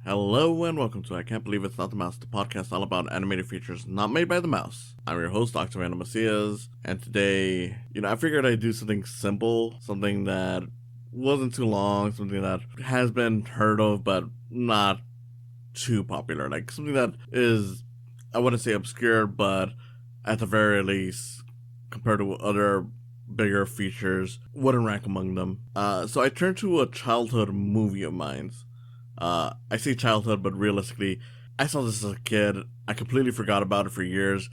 Hello and welcome to I Can't Believe It's Not the Mouse, the podcast all about animated features not made by the mouse. I'm your host, Octaviano, and today, I figured I'd do something simple, something that wasn't too long, something that has been heard of but not too popular, like something that is, I wouldn't say obscure, but at the very least, compared to other bigger features, wouldn't rank among them. So I turned to a childhood movie of mine. I say childhood, but realistically, I saw this as a kid. I completely forgot about it for years.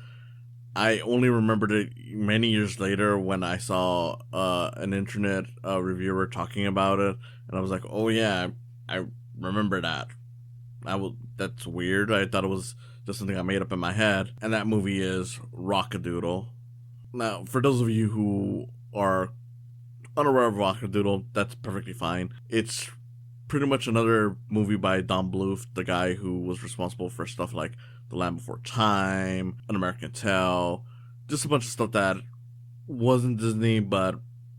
I only remembered it many years later when I saw an internet reviewer talking about it, and I was like, "Oh yeah, I remember that." That's weird. I thought it was just something I made up in my head, and that movie is Rock-A-Doodle. Now, for those of you who are unaware of Rock-A-Doodle, that's perfectly fine. It's pretty much another movie by Don Bluth, the guy who was responsible for stuff like The Land Before Time, An American Tale, just a bunch of stuff that wasn't Disney, but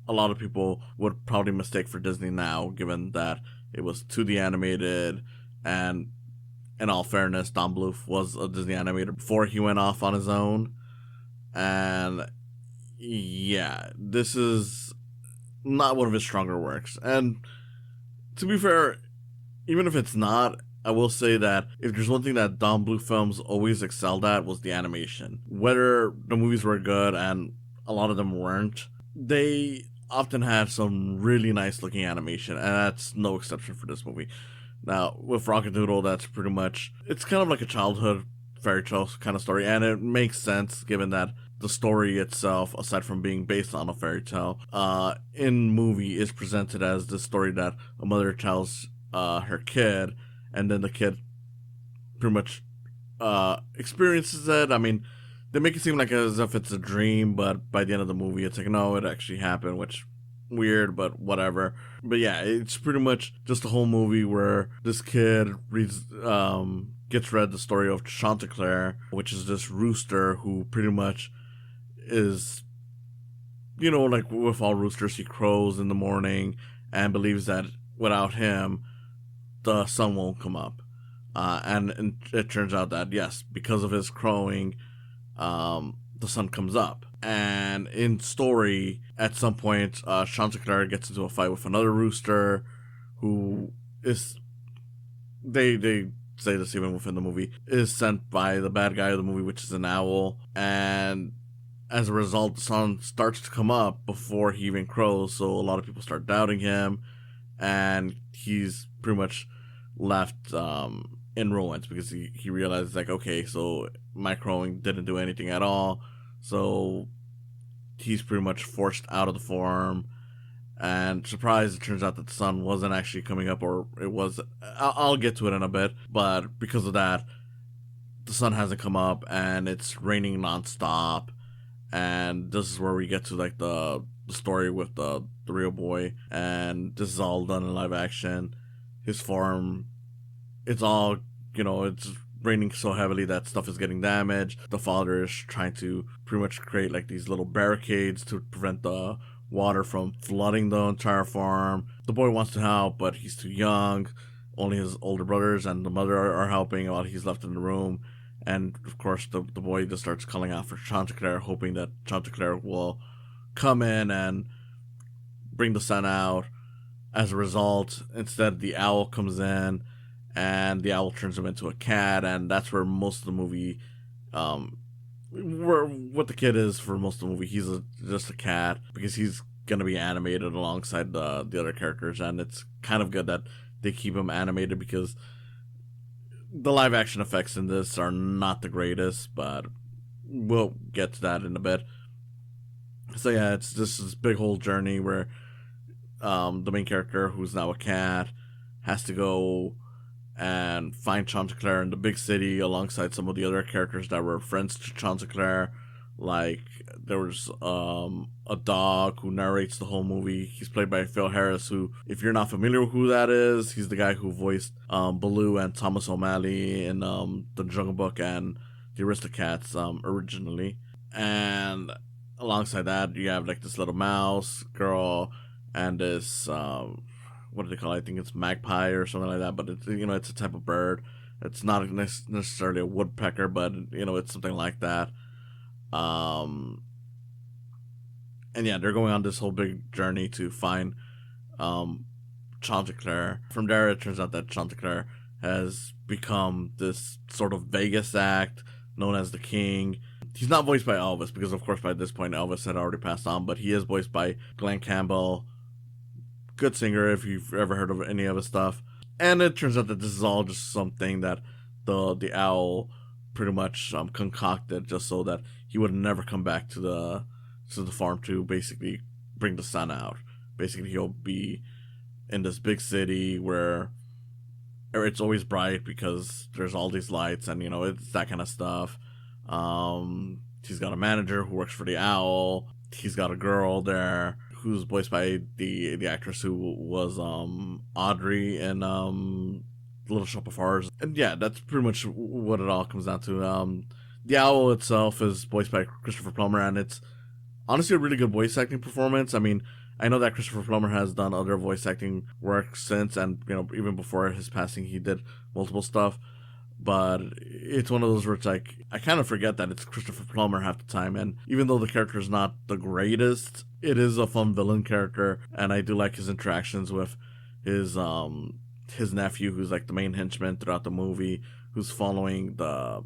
a lot of people would probably mistake for Disney now, given that it was 2D animated, and in all fairness, Don Bluth was a Disney animator before he went off on his own, and yeah, this is not one of his stronger works, and to be fair, even if it's not, I will say that if there's one thing that Don Bluth films always excelled at was the animation. Whether the movies were good, and a lot of them weren't, they often had some really nice looking animation, and that's no exception for this movie. Now, with Rock-A-Doodle, that's pretty much, it's kind of like a childhood fairy tale kind of story, and it makes sense given that the story itself, aside from being based on a fairy tale, in movie is presented as the story that a mother tells her kid, and then the kid pretty much experiences it. I mean, they make it seem like as if it's a dream, but by the end of the movie, it's like, no, it actually happened, which weird, but whatever. But yeah, it's pretty much just a whole movie where this kid gets read the story of Chanticleer, which is this rooster who pretty much is, like with all roosters, he crows in the morning and believes that without him, the sun won't come up. And it turns out that, yes, because of his crowing, the sun comes up. And in story, at some point, Chanticleer gets into a fight with another rooster who is, they say this even within the movie, is sent by the bad guy of the movie, which is an owl. And as a result, the sun starts to come up before he even crows, so a lot of people start doubting him, and he's pretty much left in ruins because he realizes, like, okay, so my crowing didn't do anything at all, so he's pretty much forced out of the farm, and surprise, it turns out that the sun wasn't actually coming up, or it was, I'll get to it in a bit, but because of that, the sun hasn't come up, and it's raining nonstop. And this is where we get to like the story with the real boy, and this is all done in live action. His farm, it's all, it's raining so heavily that stuff is getting damaged. The father is trying to pretty much create like these little barricades to prevent the water from flooding the entire farm. The boy wants to help, but he's too young. Only his older brothers and the mother are helping while he's left in the room. And, of course, the boy just starts calling out for Chanticleer, hoping that Chanticleer will come in and bring the sun out. As a result, instead, the owl comes in, and the owl turns him into a cat, and that's where most of the movie, where what the kid is for most of the movie. He's just a cat, because he's going to be animated alongside the other characters, and it's kind of good that they keep him animated, because the live action effects in this are not the greatest, but we'll get to that in a bit. So yeah, it's just this big whole journey where the main character, who's now a cat, has to go and find Chanticleer in the big city alongside some of the other characters that were friends to Chanticleer. Like, there was a dog who narrates the whole movie. He's played by Phil Harris, who, if you're not familiar with who that is, he's the guy who voiced Baloo and Thomas O'Malley in The Jungle Book and The Aristocats originally. And alongside that, you have like this little mouse girl and this what do they call it? I think it's magpie or something like that, but it's, it's a type of bird. It's not necessarily a woodpecker, but it's something like that. Um, and yeah, they're going on this whole big journey to find Chanticleer. From there, it turns out that Chanticleer has become this sort of Vegas act known as the King. He's not voiced by Elvis because, of course, by this point Elvis had already passed on, but he is voiced by Glenn Campbell. Good singer if you've ever heard of any of his stuff. And it turns out that this is all just something that the owl pretty much concocted just so that he would never come back to the farm to basically bring the sun out. Basically, he'll be in this big city where it's always bright because there's all these lights and it's that kind of stuff. He's got a manager who works for the owl. He's got a girl there who's voiced by the actress who was Audrey in Little Shop of Horrors. And yeah, that's pretty much what it all comes down to. The owl itself is voiced by Christopher Plummer, and it's honestly a really good voice acting performance. I mean, I know that Christopher Plummer has done other voice acting work since, and even before his passing, he did multiple stuff. But it's one of those where it's like, I kind of forget that it's Christopher Plummer half the time. And even though the character is not the greatest, it is a fun villain character. And I do like his interactions with his nephew, who's like the main henchman throughout the movie, who's following the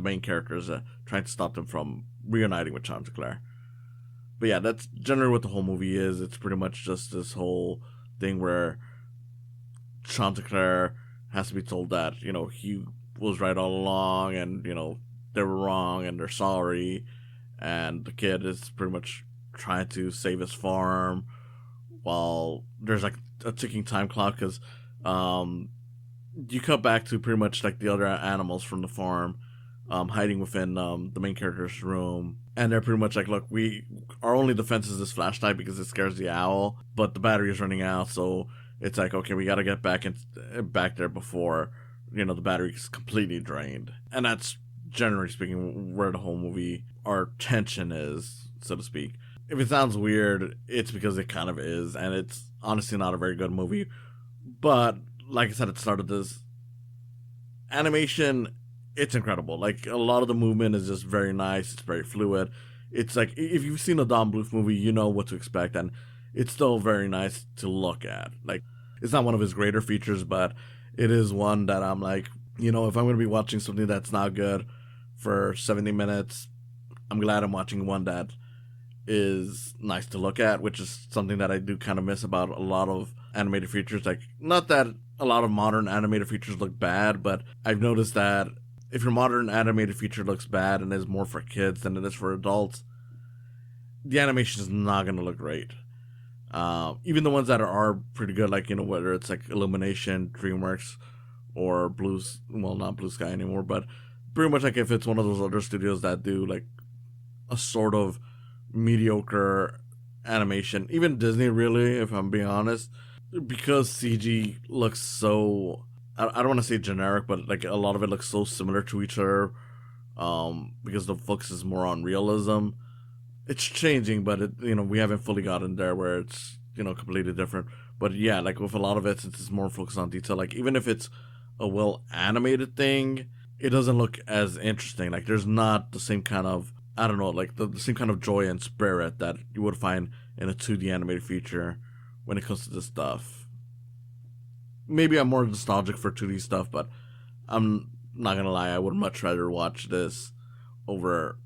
main characters, trying to stop them from reuniting with Chanticleer. But yeah, that's generally what the whole movie is. It's pretty much just this whole thing where Chanticleer has to be told that, he was right all along and, they were wrong and they're sorry. And the kid is pretty much trying to save his farm while there's like a ticking time clock because you cut back to pretty much like the other animals from the farm hiding within the main character's room. And they're pretty much like, look, our only defense is this flashlight because it scares the owl, but the battery is running out, so it's like, okay, we got to get back there before, the battery is completely drained. And that's, generally speaking, where the whole movie, our tension is, so to speak. If it sounds weird, it's because it kind of is, and it's honestly not a very good movie. But, like I said at the start of this, animation, it's incredible. Like, a lot of the movement is just very nice. It's very fluid. It's like, if you've seen a Don Bluth movie, you know what to expect, and it's still very nice to look at. Like, it's not one of his greater features, but it is one that I'm like, if I'm going to be watching something that's not good for 70 minutes, I'm glad I'm watching one that is nice to look at, which is something that I do kind of miss about a lot of animated features. Like, not that a lot of modern animated features look bad, but I've noticed that if your modern animated feature looks bad and is more for kids than it is for adults, the animation is not going to look great. Even the ones that are pretty good, like, whether it's like Illumination, DreamWorks, or not Blue Sky anymore, but pretty much like if it's one of those other studios that do like a sort of mediocre animation, even Disney really, if I'm being honest, because CG looks so, I don't want to say generic, but like a lot of it looks so similar to each other, because the focus is more on realism. It's changing, but we haven't fully gotten there where it's, completely different. But yeah, like with a lot of it, since it's more focused on detail, like even if it's a well animated thing, it doesn't look as interesting. Like there's not the same kind of, I don't know, like the same kind of joy and spirit that you would find in a 2D animated feature when it comes to this stuff. Maybe I'm more nostalgic for 2D stuff, but I'm not gonna lie, I would much rather watch this over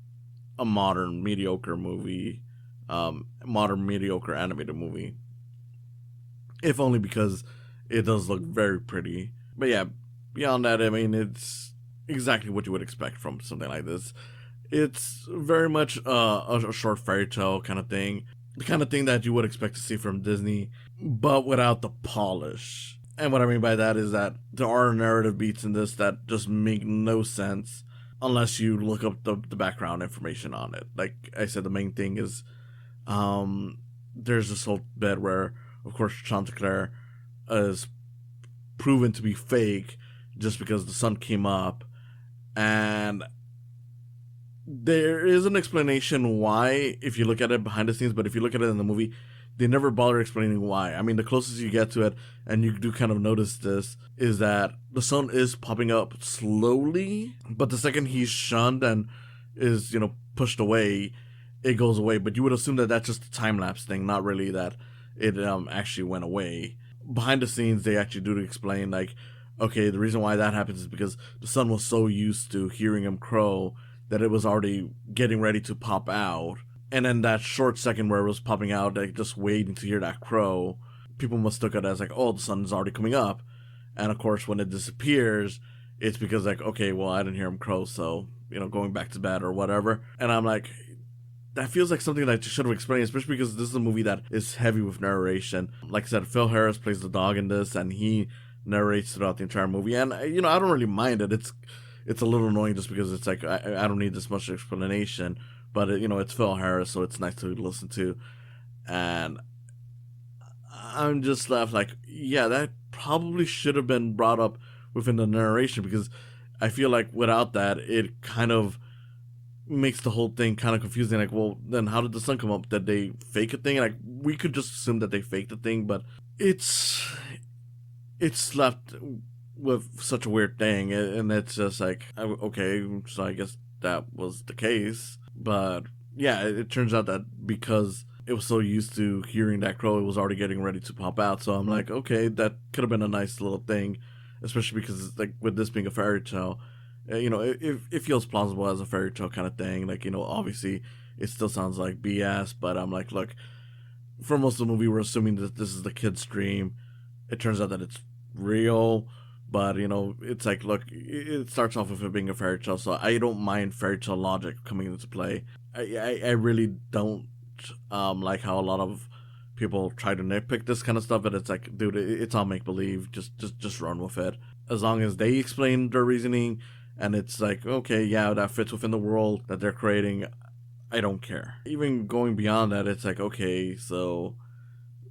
a modern mediocre movie, modern mediocre animated movie. If only because it does look very pretty. But yeah, beyond that, I mean, it's exactly what you would expect from something like this. It's very much a short fairy tale kind of thing. The kind of thing that you would expect to see from Disney, but without the polish. And what I mean by that is that there are narrative beats in this that just make no sense unless you look up the background information on it. Like I said, the main thing is there's this whole bit where, of course, Chanticleer is proven to be fake just because the sun came up. And there is an explanation why, if you look at it behind the scenes, but if you look at it in the movie, they never bother explaining why. I mean, the closest you get to it, and you do kind of notice this, is that the sun is popping up slowly, but the second he's shunned and is, pushed away, it goes away. But you would assume that that's just a time lapse thing, not really that it actually went away. Behind the scenes, they actually do explain, like, okay, the reason why that happens is because the sun was so used to hearing him crow that it was already getting ready to pop out. And then that short second where it was popping out, like just waiting to hear that crow, people must look at it as like, oh, the sun's already coming up. And of course, when it disappears, it's because like, okay, well, I didn't hear him crow, so, going back to bed or whatever. And I'm like, that feels like something that you should have explained, especially because this is a movie that is heavy with narration. Like I said, Phil Harris plays the dog in this, and he narrates throughout the entire movie. And, I don't really mind it. It's a little annoying just because it's like, I don't need this much explanation. But, it's Phil Harris, so it's nice to listen to. And I'm just left like, yeah, that probably should have been brought up within the narration, because I feel like without that, it kind of makes the whole thing kind of confusing. Like, well, then how did the sun come up? Did they fake a thing? Like, we could just assume that they faked the thing, but it's left with such a weird thing, and it's just like, okay, so I guess that was the case. But yeah, it turns out that because it was so used to hearing that crow, it was already getting ready to pop out. So I'm like, okay, that could have been a nice little thing, especially because like with this being a fairy tale, it feels plausible as a fairy tale kind of thing. Like, obviously it still sounds like BS, but I'm like, look, for most of the movie, we're assuming that this is the kid's dream. It turns out that it's real. But, it's like, look, it starts off with it being a fairy tale, so I don't mind fairy tale logic coming into play. I really don't like how a lot of people try to nitpick this kind of stuff, but it's like, dude, it's all make-believe. Just run with it. As long as they explain their reasoning, and it's like, okay, yeah, that fits within the world that they're creating, I don't care. Even going beyond that, it's like, okay, so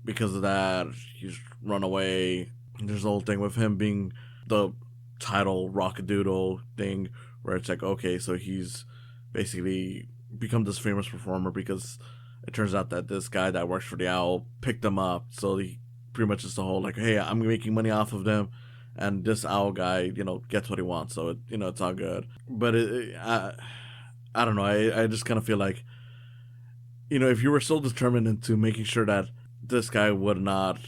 because of that, he's run away. There's the whole thing with him being the title Rock-A-Doodle thing, where it's like, okay, so he's basically become this famous performer because it turns out that this guy that works for the Owl picked him up. So he pretty much is the whole like, hey, I'm making money off of them, and this Owl guy, gets what he wants, so it's all good. But I don't know. I just kind of feel like, if you were so determined into making sure that this guy would not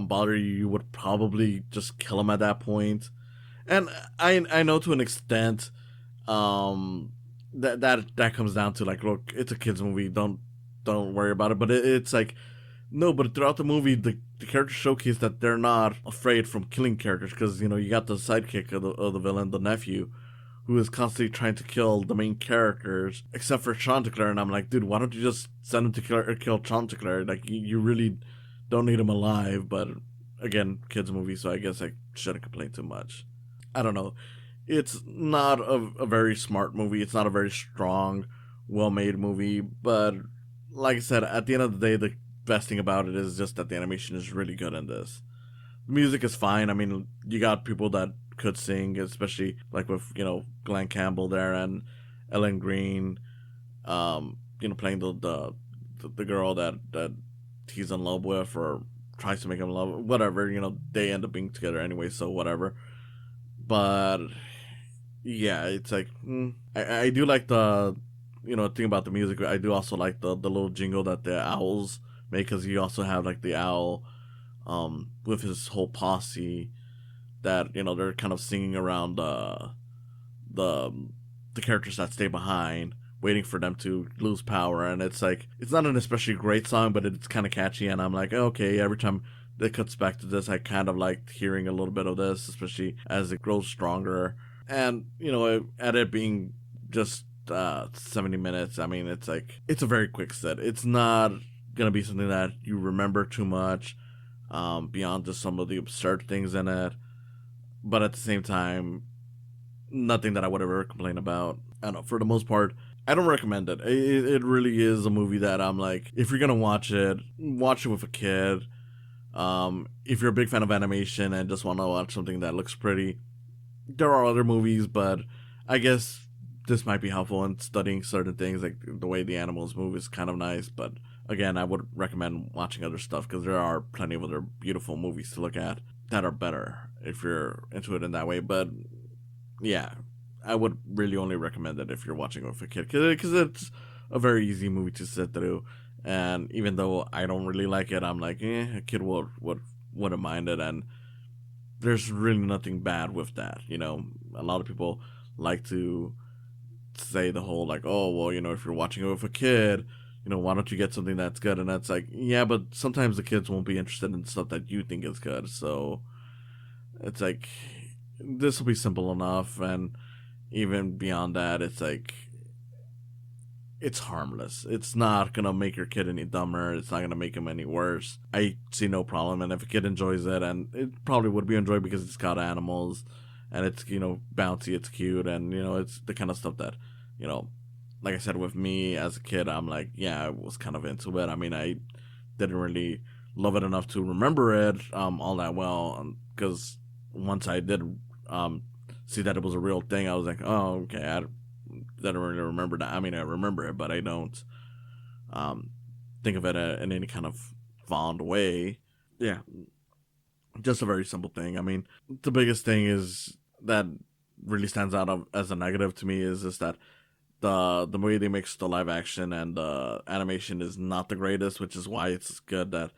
bother you, you would probably just kill him at that point. And I know to an extent, that comes down to like, look, it's a kids movie, don't worry about it. But it's like, no, but throughout the movie, the characters showcase that they're not afraid from killing characters, because you got the sidekick of the villain, the nephew, who is constantly trying to kill the main characters, except for Chanticleer. And I'm like, dude, why don't you just send him to kill Chanticleer? Like, you really don't need him alive. But again, kids movie, so I guess I shouldn't complain too much. I don't know. It's not a very smart movie. It's not a very strong, well-made movie. But like I said, at the end of the day, the best thing about it is just that the animation is really good in this. The music is fine. I mean, you got people that could sing, especially like with, Glenn Campbell there and Ellen Green, playing the girl that he's in love with, or tries to make him in love, whatever, they end up being together anyway, so whatever. But yeah, it's like, I do like the, thing about the music. I do also like the little jingle that the owls make, because you also have like the owl, with his whole posse, that, they're kind of singing around the characters that stay behind, waiting for them to lose power. And it's like, it's not an especially great song, but it's kind of catchy, and I'm like, okay, every time it cuts back to this, I kind of like hearing a little bit of this, especially as it grows stronger. And, at it being just 70 minutes, I mean, it's like, it's a very quick set. It's not gonna be something that you remember too much, beyond just some of the absurd things in it. But at the same time, nothing that I would ever complain about. I don't know, for the most part, I don't recommend it. It really is a movie that I'm like, if you're gonna watch it with a kid. If you're a big fan of animation and just want to watch something that looks pretty, there are other movies, but I guess this might be helpful in studying certain things, like the way the animals move is kind of nice. But again, I would recommend watching other stuff because there are plenty of other beautiful movies to look at that are better if you're into it in that way. But yeah, I would really only recommend it if you're watching it with a kid because it's a very easy movie to sit through. And even though I don't really like it, I'm like, a kid wouldn't mind it, and there's really nothing bad with that. A lot of people like to say the whole like, oh well, if you're watching it with a kid, why don't you get something that's good? And that's like, yeah, but sometimes the kids won't be interested in stuff that you think is good. So it's like this will be simple enough, and even beyond that, it's like it's harmless. It's not gonna make your kid any dumber. It's not gonna make him any worse. I see no problem, and if a kid enjoys it, and it probably would be enjoyed because it's got animals, and it's bouncy, it's cute, and it's the kind of stuff that you know, like I said, with me as a kid, I'm like, yeah, I was kind of into it. I mean, I didn't really love it enough to remember it all that well, because once I did um see that it was a real thing, I was like, oh, okay, I don't really remember that. I mean, I remember it, but I don't um, think of it in any kind of fond way. Yeah, just a very simple thing. I mean, the biggest thing is that really stands out as a negative to me is just that the way they mix the live action and the animation is not the greatest, which is why it's good that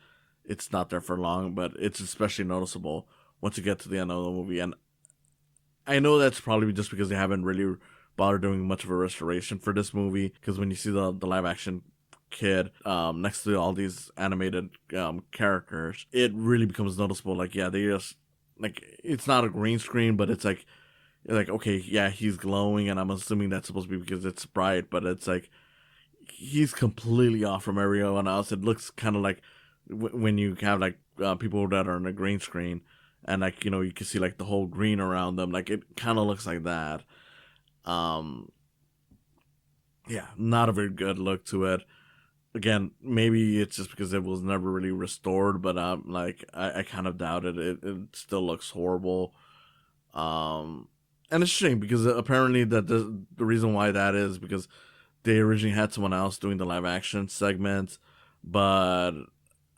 it's not there for long. But it's especially noticeable once you get to the end of the movie, and I know that's probably just because they haven't really bothered doing much of a restoration for this movie. Because when you see the live action kid next to all these animated characters, it really becomes noticeable. Like, yeah, they just like it's not a green screen, but it's like okay, yeah, he's glowing, and I'm assuming that's supposed to be because it's bright, but it's like he's completely off from everyone else. It looks kind of like when you have like people that are on a green screen and like you can see like the whole green around them, like it kind of looks like that. um yeah, not a very good look to it. Again, maybe it's just because it was never really restored, but like I kind of doubt it. It still looks horrible. um and it's a shame because apparently that the reason why that is because they originally had someone else doing the live action segments, but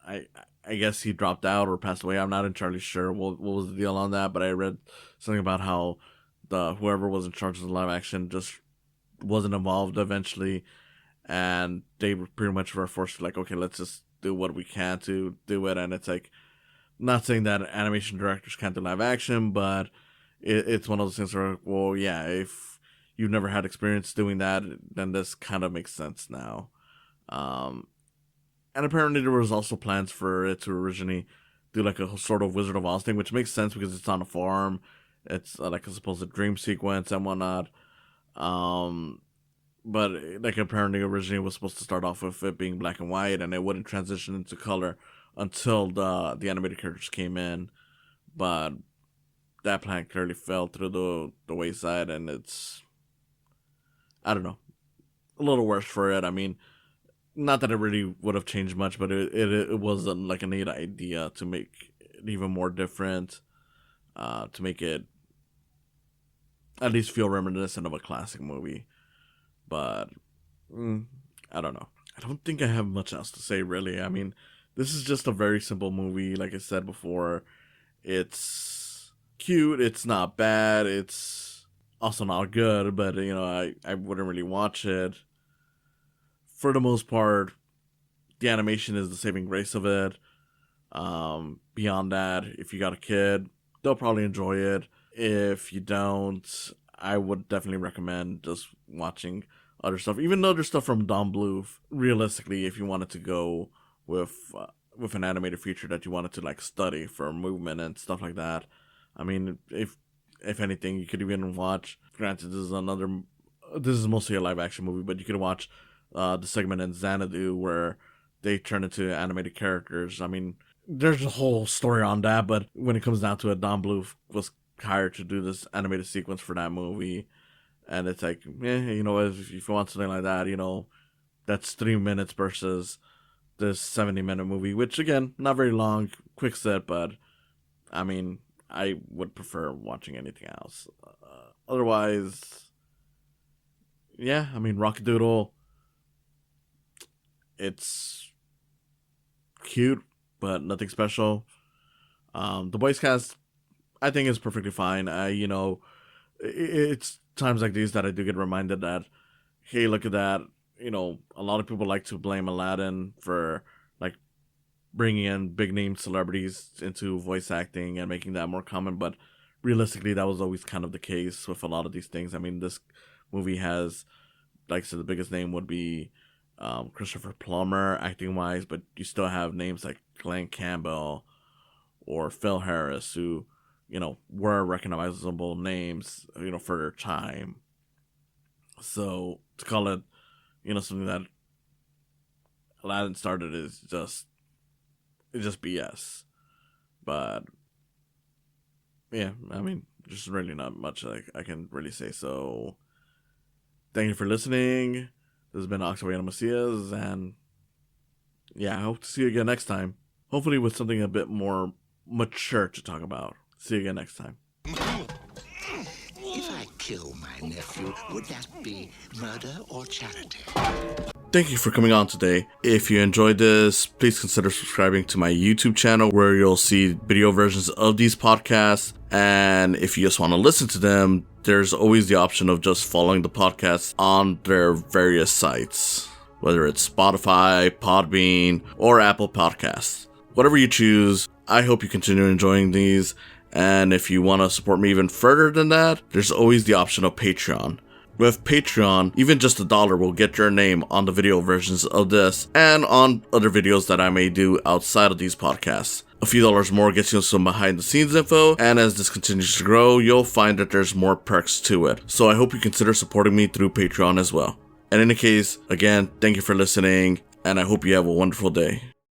I I guess he dropped out or passed away. I'm not entirely sure what was the deal on that, but I read something about how the whoever was in charge of the live action just wasn't involved eventually, and they pretty much were forced to like, okay, let's just do what we can to do it. And it's like, not saying that animation directors can't do live action, but it's one of those things where, well, yeah, if you've never had experience doing that, then this kind of makes sense now. Um, and apparently there was also plans for it to originally do like a sort of Wizard of Oz thing, which makes sense because it's on a farm. It's like a supposed dream sequence and whatnot. Um, but like apparently originally it was supposed to start off with it being black and white, and it wouldn't transition into color until the animated characters came in. But that plan clearly fell through the wayside, and it's, I don't know, a little worse for it. I mean, not that it really would have changed much, but it was like a neat idea to make it even more different, to make it at least feel reminiscent of a classic movie. But mm, I don't know. I don't think I have much else to say really. I mean, this is just a very simple movie. Like I said before, it's cute. It's not bad. It's also not good, but I wouldn't really watch it. For the most part, the animation is the saving grace of it. Beyond that, if you got a kid, they'll probably enjoy it. If you don't, I would definitely recommend just watching other stuff, even though there's stuff from Don Bluth. Realistically, if you wanted to go with an animated feature that you wanted to like study for movement and stuff like that, I mean, if anything, you could even watch. Granted, this is mostly a live action movie, but you could watch the segment in Xanadu where they turn into animated characters. I mean, there's a whole story on that, but when it comes down to it, Don Bluth was hired to do this animated sequence for that movie, and it's like, if you want something like that, that's 3 minutes versus this 70-minute movie, which again, not very long, quick set, but I mean, I would prefer watching anything else. Otherwise, yeah, I mean, Rock-A-Doodle, it's cute, but nothing special. The voice cast, I think, is perfectly fine. It's times like these that I do get reminded that, hey, look at that. A lot of people like to blame Aladdin for like bringing in big name celebrities into voice acting and making that more common, but realistically, that was always kind of the case with a lot of these things. I mean, this movie has, like I said, the biggest name would be Christopher Plummer acting wise, but you still have names like Glenn Campbell or Phil Harris who, were recognizable names, for their time. So to call it, something that Aladdin started is just BS. But yeah, I mean, there's really not much I can really say. So thank you for listening. This has been Octaviano Macias, and yeah, I hope to see you again next time. Hopefully with something a bit more mature to talk about. See you again next time. If I kill my nephew, would that be murder or charity? Thank you for coming on today. If you enjoyed this, please consider subscribing to my YouTube channel where you'll see video versions of these podcasts. And if you just want to listen to them, there's always the option of just following the podcast on their various sites, whether it's Spotify, Podbean, or Apple Podcasts. Whatever you choose, I hope you continue enjoying these. And if you want to support me even further than that, there's always the option of Patreon. With Patreon, even just $1 will get your name on the video versions of this and on other videos that I may do outside of these podcasts. A few dollars more gets you some behind the scenes info, and as this continues to grow, you'll find that there's more perks to it. So I hope you consider supporting me through Patreon as well. In any case, again, thank you for listening, and I hope you have a wonderful day.